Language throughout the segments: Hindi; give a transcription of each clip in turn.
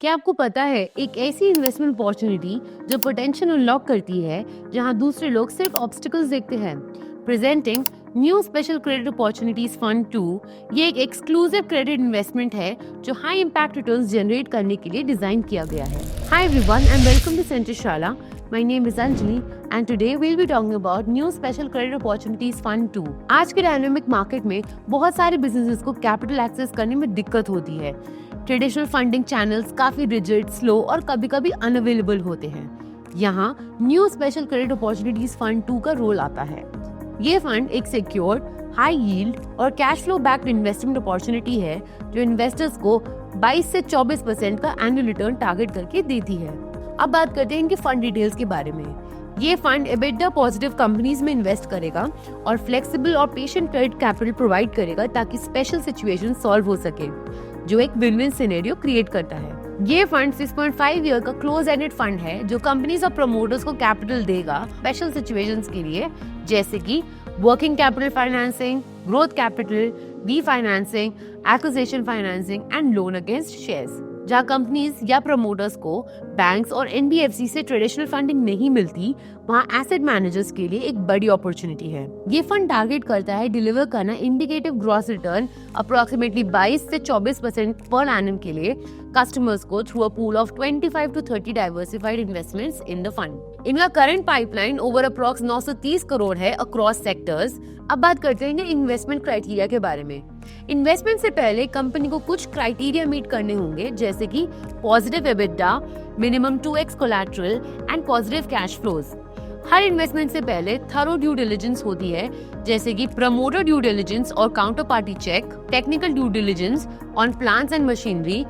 क्या आपको पता है एक ऐसी इन्वेस्टमेंट अपॉर्चुनिटी जो पोटेंशियल अनलॉक करती है जहां दूसरे लोग सिर्फ ऑब्स्टिकल्स देखते हैं। Presenting new special credit opportunities fund 2। ये एक एक्सक्लूसिव क्रेडिट इन्वेस्टमेंट है जो हाई इम्पैक्ट रिटर्न्स जनरेट करने के लिए डिजाइन किया गया है। Hi everyone and welcome to centre Shala. My name is Anjali and today we will be talking about new special credit opportunities fund 2। आज के डायनामिक मार्केट में बहुत सारे बिजनेसेस को कैपिटल एक्सेस करने में दिक्कत होती है। ट्रेडिशनल फंडिंग चैनल्स काफी रिजिड, स्लो और कभी-कभी अनअवेलेबल होते हैं। यहाँ new special credit opportunities fund 2 का रोल आता है। ये फंड एक सिक्योर्ड, हाई यील्ड और cash flow backed investment opportunity है जो इन्वेस्टर्स को 22 से 24% का एनुअल रिटर्न टारगेट करके देती है। अब बात करते हैं इनके फंड डिटेल्स के बारे में। ये फंड एबिटा पॉजिटिव कंपनीज में इन्वेस्ट करेगा और फ्लेक्सिबल और पेशेंट क्रेडिट कैपिटल प्रोवाइड करेगा ताकि स्पेशल सिचुएशन सॉल्व हो सके, जो एक विन विन सिनेरियो क्रिएट करता है। ये फंड 6.5 ईयर का क्लोज एंडेड फंड है जो कंपनीज और प्रमोटर्स को कैपिटल देगा स्पेशल सिचुएशंस के लिए, जैसे कि working capital financing, growth capital, refinancing, acquisition financing and loan against shares. जहाँ कंपनीज या प्रमोटर्स को बैंक्स और एनबीएफसी से ट्रेडिशनल फंडिंग नहीं मिलती, वहाँ एसेट मैनेजर्स के लिए एक बड़ी अपॉर्चुनिटी है। ये फंड टारगेट करता है डिलीवर करना इंडिकेटिव ग्रॉस रिटर्न अप्रोक्सीमेटली 22 से 24% पर एनम के लिए कस्टमर्स को through a pool of 25 to 30 diversified investments in the fund. इनका current pipeline over approx 930 crore है अक्रॉस सेक्टर्स। अब बात करते हैं इन्वेस्टमेंट क्राइटेरिया के बारे में। इन्वेस्टमेंट से पहले कंपनी को कुछ क्राइटेरिया मीट करने होंगे, जैसे कि positive EBITDA, minimum 2x collateral and positive cash flows. हर इन्वेस्टमेंट से पहले थरो ड्यू डिलिजेंस होती है, जैसे कि प्रमोटर ड्यू डिलिजेंस और counter party check, technical due diligence on plants and machinery,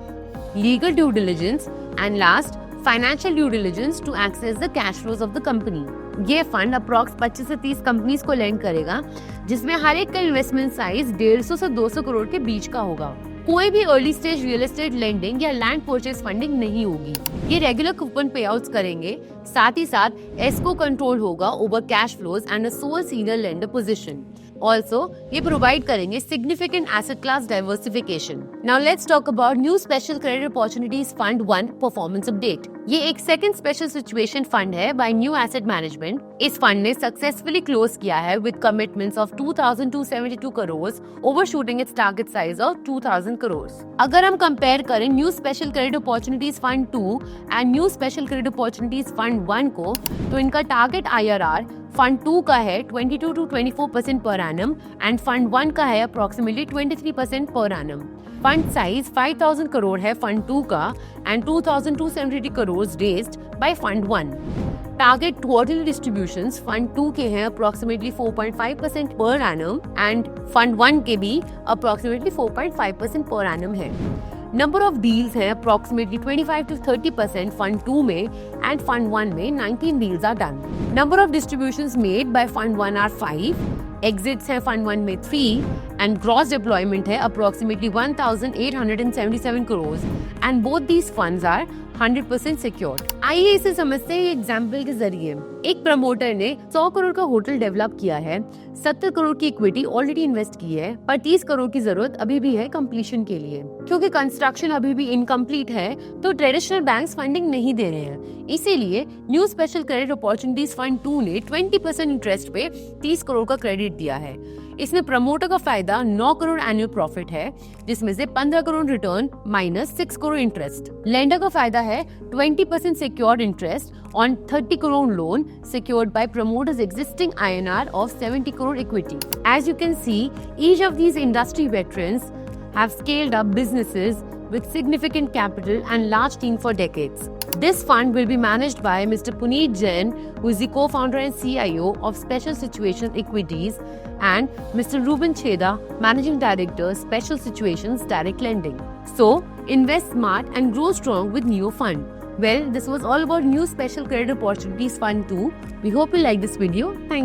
legal due diligence and last financial due diligence to access the cash flows of the company. ये फंड अप्रॉक्स 25 से 30 कंपनीज को लेंड करेगा, जिसमें हर एक का इन्वेस्टमेंट साइज 150 से 200 करोड़ के बीच का होगा। कोई भी early stage real estate lending या लैंड परचेज फंडिंग नहीं होगी। ये रेगुलर कूपन पे आउट्स करेंगे, साथ ही साथ एस्को कंट्रोल होगा over cash flows and a soul senior lender position. Also ये प्रोवाइड करेंगे significant asset class diversification. Now let's talk about new special credit opportunities fund 1 performance update. ये एक सेकंड स्पेशल सिचुएशन फंड है बाय न्यू एसेट मैनेजमेंट। इस फंड ने सक्सेसफुली क्लोज किया है with commitments of 2272 crore, overshooting it's target size of 2000 crore. अगर हम कंपेयर करें new special credit opportunities fund 2 and new special credit opportunities fund 1 को, तो इनका टारगेट IRR फंड 2 का है 22 to 24% per annum and fund 1 का है approximately 23% per annum. Fund size 5000 crore है फंड 2 का and 2273 crore raised bye fund 1। Target quarterly distributions fund 2 के हैं अप्रोक्सीमेटली 4.5% पर एनम एंड फंड 1 के भी अप्रोक्सीमेटली 4.5% पर एनम है। नंबर ऑफ डील्स है अप्रोक्सीमेटली 25 to 30% फंड 2 में एंड फंड 1 में 19 deals are done. Number of distributions made by fund 1 are 5, exits है फंड 1 में 3 एंड ग्रॉस डिप्लॉयमेंट है approximately 1877 crore and both these funds are 100% secured. आइए इसे समझते हैं एग्जाम्पल के जरिए। एक प्रमोटर ने 100 करोड़ का होटल डेवलप किया है, 70 करोड़ की इक्विटी ऑलरेडी इन्वेस्ट की है, पर 30 करोड़ की जरूरत अभी भी है कंप्लीशन के लिए। क्योंकि कंस्ट्रक्शन अभी भी इनकम्प्लीट है, तो ट्रेडिशनल बैंक्स फंडिंग नहीं दे रहे हैं। इसीलिए new special credit opportunities fund 2 ने 20% इंटरेस्ट पे 30 करोड़ का क्रेडिट दिया है। इसमें प्रमोटर का फायदा 9 करोड़ एनुअल प्रॉफिट है, जिसमें से 15 crore return minus 6 crore interest. Lender का फायदा है 20% secured interest on 30 crore loan secured by promoters' existing INR of 70 crore equity. As you can see, each of these industry veterans have scaled up businesses with significant capital and large team for decades. This fund will be managed by Mr. Puneet Jain, who is the co-founder and CIO of Special Situations Equities, and Mr. Ruben Chheda, Managing Director, Special Situations Direct Lending. So, invest smart and grow strong with Neo Fund. Well, this was all about new special credit opportunities fund 2. We hope you like this video. Thank you.